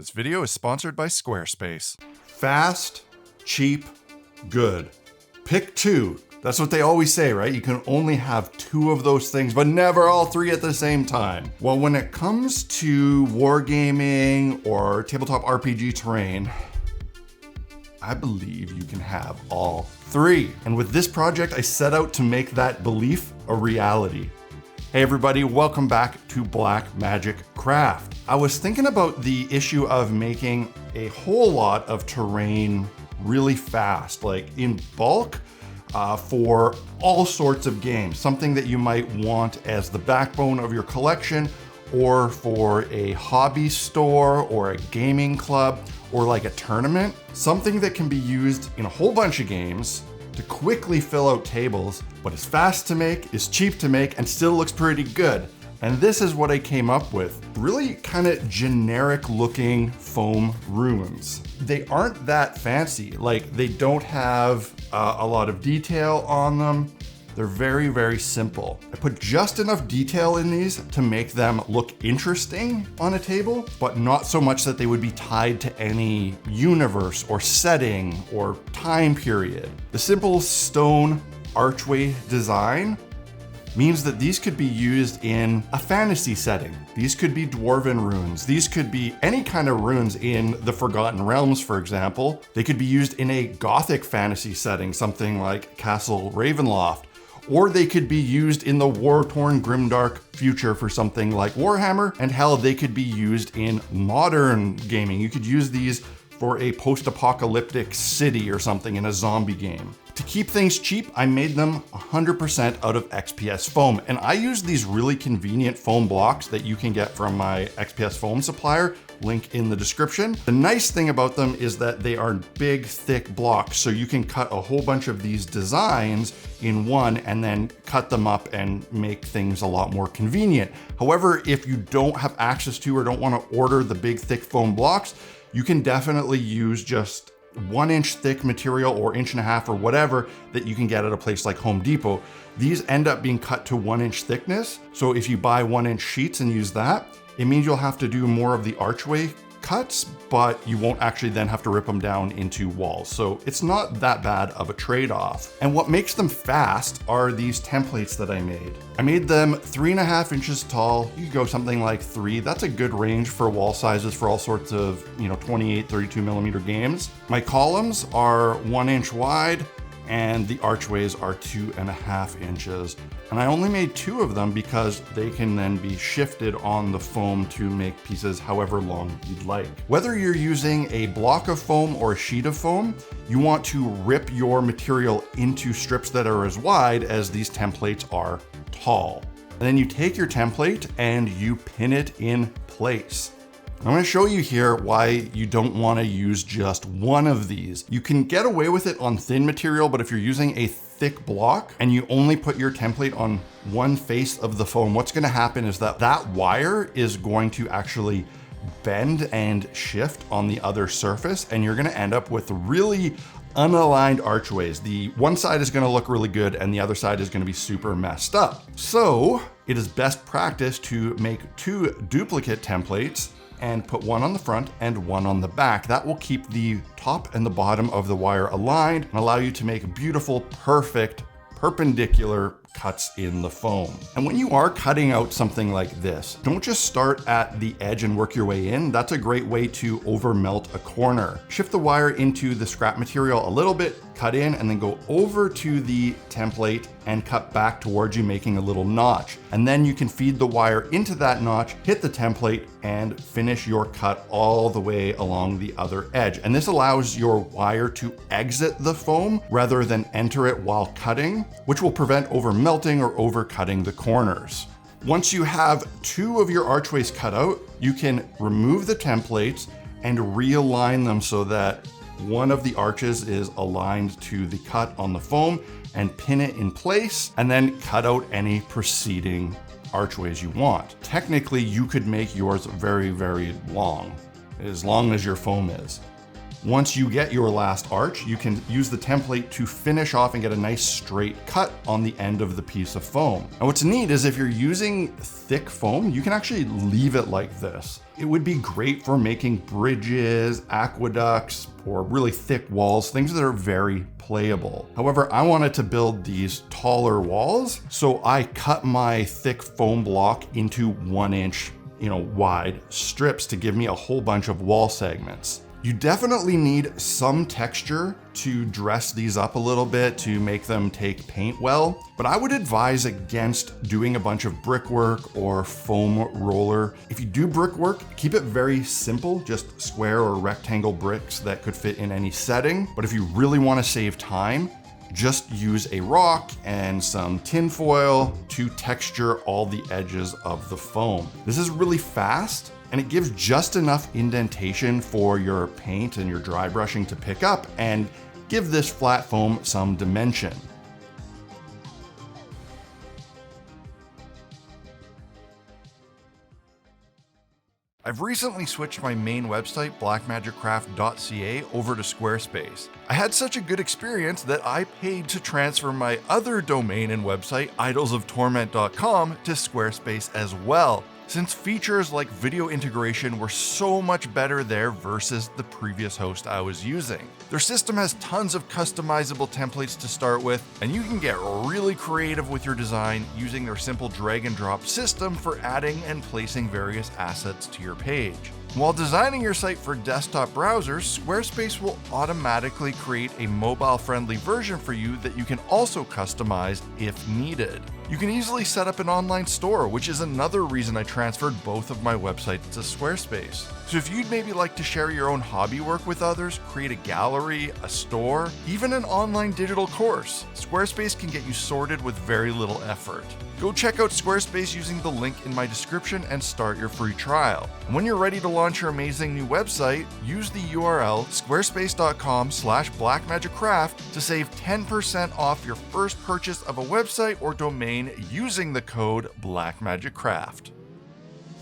This video is sponsored by Squarespace. Fast, cheap, good. Pick two. That's what they always say, right? You can only have two of those things, but never all three at the same time. Well, when it comes to wargaming or tabletop RPG terrain, I believe you can have all three. And with this project, I set out to make that belief a reality. Hey everybody, welcome back to Black Magic Craft. I was thinking about the issue of making a whole lot of terrain really fast, like in bulk, for all sorts of games. Something that you might want as the backbone of your collection, or for a hobby store or a gaming club, or like a tournament. Something that can be used in a whole bunch of games to quickly fill out tables, but is fast to make, is cheap to make, and still looks pretty good. And this is what I came up with. Really kind of generic looking foam rooms. They aren't that fancy. Like, they don't have a lot of detail on them. They're very, very simple. I put just enough detail in these to make them look interesting on a table, but not so much that they would be tied to any universe or setting or time period. The simple stone archway design means that these could be used in a fantasy setting. These could be dwarven runes. These could be any kind of runes in the Forgotten Realms, for example. They could be used in a gothic fantasy setting, something like Castle Ravenloft. Or they could be used in the war-torn grimdark future for something like Warhammer, and hell, they could be used in modern gaming. You could use these for a post-apocalyptic city or something in a zombie game. To keep things cheap, I made them 100% out of XPS foam, and I used these really convenient foam blocks that you can get from my XPS foam supplier, link in the description. The nice thing about them is that they are big, thick blocks, so you can cut a whole bunch of these designs in one and then cut them up and make things a lot more convenient. However, if you don't have access to or don't want to order the big, thick foam blocks, you can definitely use just 1 inch thick material or 1.5 inches or whatever that you can get at a place like Home Depot. These end up being cut to 1 inch thickness. So if you buy 1 inch sheets and use that, it means you'll have to do more of the archway cuts, but you won't actually then have to rip them down into walls. So it's not that bad of a trade-off. And what makes them fast are these templates that I made. I made them 3.5 inches tall. You could go something like 3. That's a good range for wall sizes for all sorts of, 28, 32 millimeter games. My columns are 1 inch wide, and the archways are 2.5 inches. And I only made 2 of them because they can then be shifted on the foam to make pieces however long you'd like. Whether you're using a block of foam or a sheet of foam, you want to rip your material into strips that are as wide as these templates are tall. And then you take your template and you pin it in place. I'm going to show you here why you don't want to use just one of these. You can get away with it on thin material, but if you're using a thick block and you only put your template on one face of the foam, what's going to happen is that wire is going to actually bend and shift on the other surface, and you're going to end up with really unaligned archways. The one side is going to look really good and the other side is going to be super messed up. So it is best practice to make 2 duplicate templates and put one on the front and one on the back. That will keep the top and the bottom of the wire aligned and allow you to make beautiful, perfect, perpendicular cuts in the foam. And when you are cutting out something like this, don't just start at the edge and work your way in. That's a great way to over melt a corner. Shift the wire into the scrap material a little bit, cut in, and then go over to the template and cut back towards you, making a little notch. And then you can feed the wire into that notch, hit the template, and finish your cut all the way along the other edge. And this allows your wire to exit the foam rather than enter it while cutting, which will prevent over melting or over cutting the corners. Once you have 2 of your archways cut out, you can remove the templates and realign them so that one of the arches is aligned to the cut on the foam, and pin it in place, and then cut out any preceding archways you want. Technically, you could make yours very, very long as your foam is. Once you get your last arch, you can use the template to finish off and get a nice straight cut on the end of the piece of foam. And what's neat is if you're using thick foam, you can actually leave it like this. It would be great for making bridges, aqueducts, or really thick walls, things that are very playable. However, I wanted to build these taller walls, so I cut my thick foam block into 1 inch, wide strips to give me a whole bunch of wall segments. You definitely need some texture to dress these up a little bit to make them take paint well, but I would advise against doing a bunch of brickwork or foam roller. If you do brickwork, keep it very simple, just square or rectangle bricks that could fit in any setting. But if you really want to save time, just use a rock and some tin foil to texture all the edges of the foam. This is really fast, and it gives just enough indentation for your paint and your dry brushing to pick up and give this flat foam some dimension. I've recently switched my main website, blackmagicraft.ca, over to Squarespace. I had such a good experience that I paid to transfer my other domain and website, idolsoftorment.com, to Squarespace as well, since features like video integration were so much better there versus the previous host I was using. Their system has tons of customizable templates to start with, and you can get really creative with your design using their simple drag and drop system for adding and placing various assets to your page. While designing your site for desktop browsers, Squarespace will automatically create a mobile-friendly version for you that you can also customize if needed. You can easily set up an online store, which is another reason I transferred both of my websites to Squarespace. So if you'd maybe like to share your own hobby work with others, create a gallery, a store, even an online digital course, Squarespace can get you sorted with very little effort. Go check out Squarespace using the link in my description and start your free trial. And when you're ready to launch your amazing new website, use the URL squarespace.com/blackmagicraft to save 10% off your first purchase of a website or domain using the code blackmagicraft.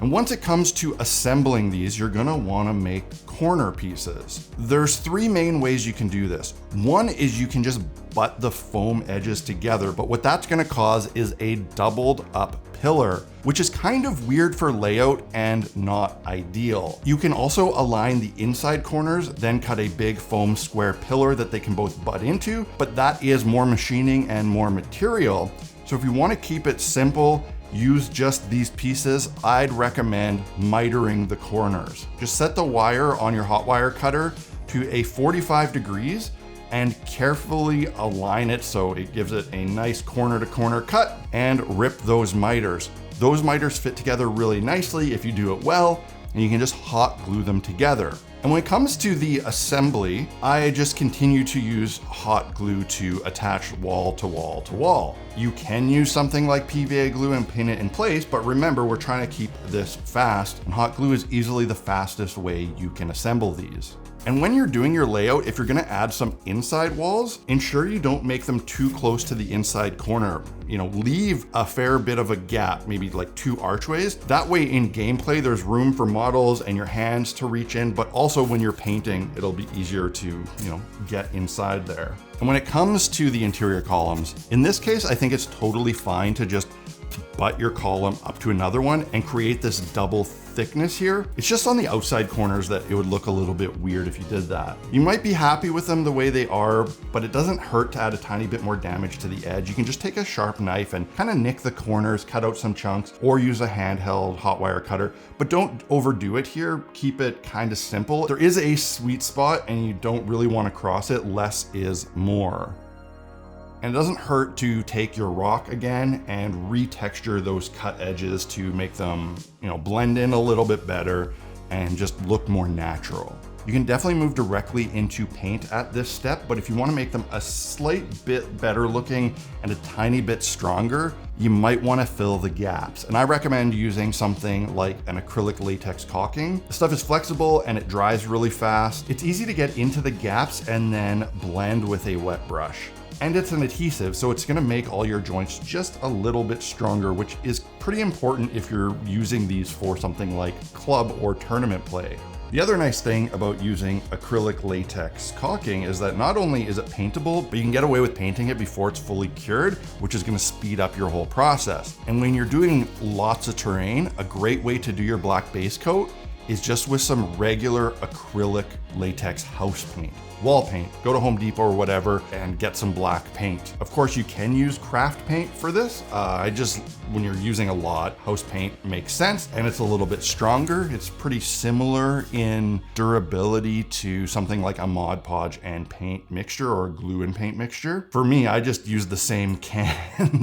And once it comes to assembling these, you're gonna wanna make corner pieces. There's 3 main ways you can do this. One is you can just butt the foam edges together, but what that's gonna cause is a doubled up pillar, which is kind of weird for layout and not ideal. You can also align the inside corners, then cut a big foam square pillar that they can both butt into, but that is more machining and more material. So if you wanna keep it simple, use just these pieces, I'd recommend mitering the corners. Just set the wire on your hot wire cutter to a 45 degrees and carefully align it so it gives it a nice corner to corner cut, and rip those miters. Those miters fit together really nicely if you do it well, and you can just hot glue them together. And when it comes to the assembly, I just continue to use hot glue to attach wall to wall to wall. You can use something like PVA glue and pin it in place, but remember, we're trying to keep this fast, and hot glue is easily the fastest way you can assemble these. And when you're doing your layout, if you're gonna add some inside walls, ensure you don't make them too close to the inside corner. Leave a fair bit of a gap, maybe like 2 archways. That way in gameplay, there's room for models and your hands to reach in, but also when you're painting, it'll be easier to, get inside there. And when it comes to the interior columns, in this case, I think it's totally fine to just butt your column up to another one and create this double thickness here. It's just on the outside corners that it would look a little bit weird if you did that. You might be happy with them the way they are, but it doesn't hurt to add a tiny bit more damage to the edge. You can just take a sharp knife and kind of nick the corners, cut out some chunks, or use a handheld hot wire cutter, but don't overdo it here. Keep it kind of simple. There is a sweet spot and you don't really want to cross it. Less is more. And it doesn't hurt to take your rock again and retexture those cut edges to make them, blend in a little bit better and just look more natural. You can definitely move directly into paint at this step, but if you want to make them a slight bit better looking and a tiny bit stronger, you might want to fill the gaps. And I recommend using something like an acrylic latex caulking. The stuff is flexible and it dries really fast. It's easy to get into the gaps and then blend with a wet brush. And it's an adhesive, so it's gonna make all your joints just a little bit stronger, which is pretty important if you're using these for something like club or tournament play. The other nice thing about using acrylic latex caulking is that not only is it paintable, but you can get away with painting it before it's fully cured, which is going to speed up your whole process. And when you're doing lots of terrain, a great way to do your black base coat is just with some regular acrylic latex house paint. Wall paint, go to Home Depot or whatever and get some black paint. Of course, you can use craft paint for this. When you're using a lot, house paint makes sense and it's a little bit stronger. It's pretty similar in durability to something like a Mod Podge and paint mixture or glue and paint mixture. For me, I just use the same can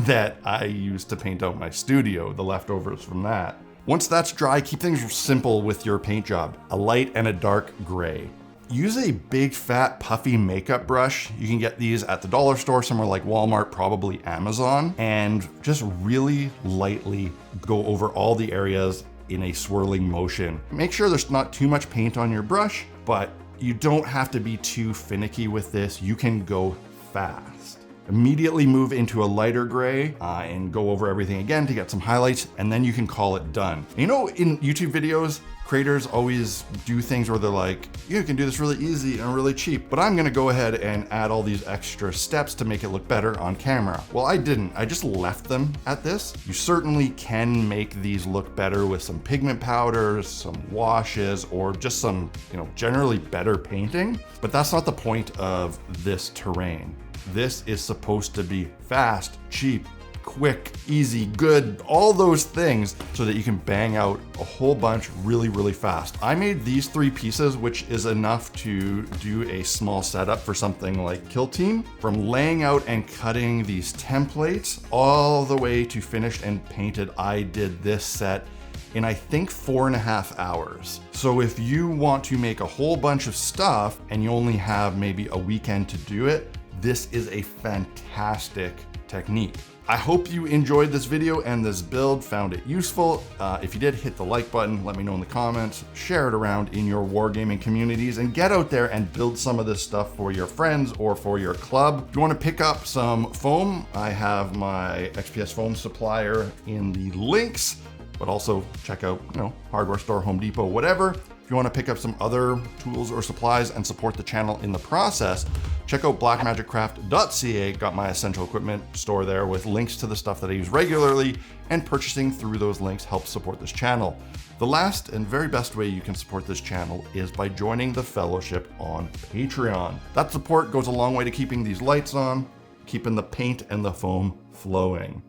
that I used to paint out my studio, the leftovers from that. Once that's dry, keep things simple with your paint job. A light and a dark gray. Use a big fat puffy makeup brush. You can get these at the dollar store, somewhere like Walmart, probably Amazon, and just really lightly go over all the areas in a swirling motion. Make sure there's not too much paint on your brush, but you don't have to be too finicky with this. You can go fast. Immediately move into a lighter gray and go over everything again to get some highlights, and then you can call it done. You know, in YouTube videos, creators always do things where they're like, you can do this really easy and really cheap, but I'm gonna go ahead and add all these extra steps to make it look better on camera. Well, I didn't, I just left them at this. You certainly can make these look better with some pigment powders, some washes, or just some, generally better painting, but that's not the point of this terrain. This is supposed to be fast, cheap, quick, easy, good, all those things so that you can bang out a whole bunch really, really fast. I made these 3 pieces, which is enough to do a small setup for something like Kill Team. From laying out and cutting these templates all the way to finished and painted, I did this set in I think 4.5 hours. So if you want to make a whole bunch of stuff and you only have maybe a weekend to do it, this is a fantastic technique. I hope you enjoyed this video and this build, found it useful. If you did, hit the like button, let me know in the comments, share it around in your wargaming communities, and get out there and build some of this stuff for your friends or for your club. If you want to pick up some foam, I have my XPS foam supplier in the links, but also check out, hardware store, Home Depot, whatever. If you want to pick up some other tools or supplies and support the channel in the process, check out blackmagiccraft.ca. Got my essential equipment store there with links to the stuff that I use regularly, and purchasing through those links helps support this channel. The last and very best way you can support this channel is by joining the fellowship on Patreon. That support goes a long way to keeping these lights on, keeping the paint and the foam flowing.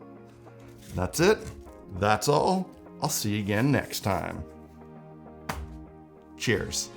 That's it. That's all. I'll see you again next time. Cheers.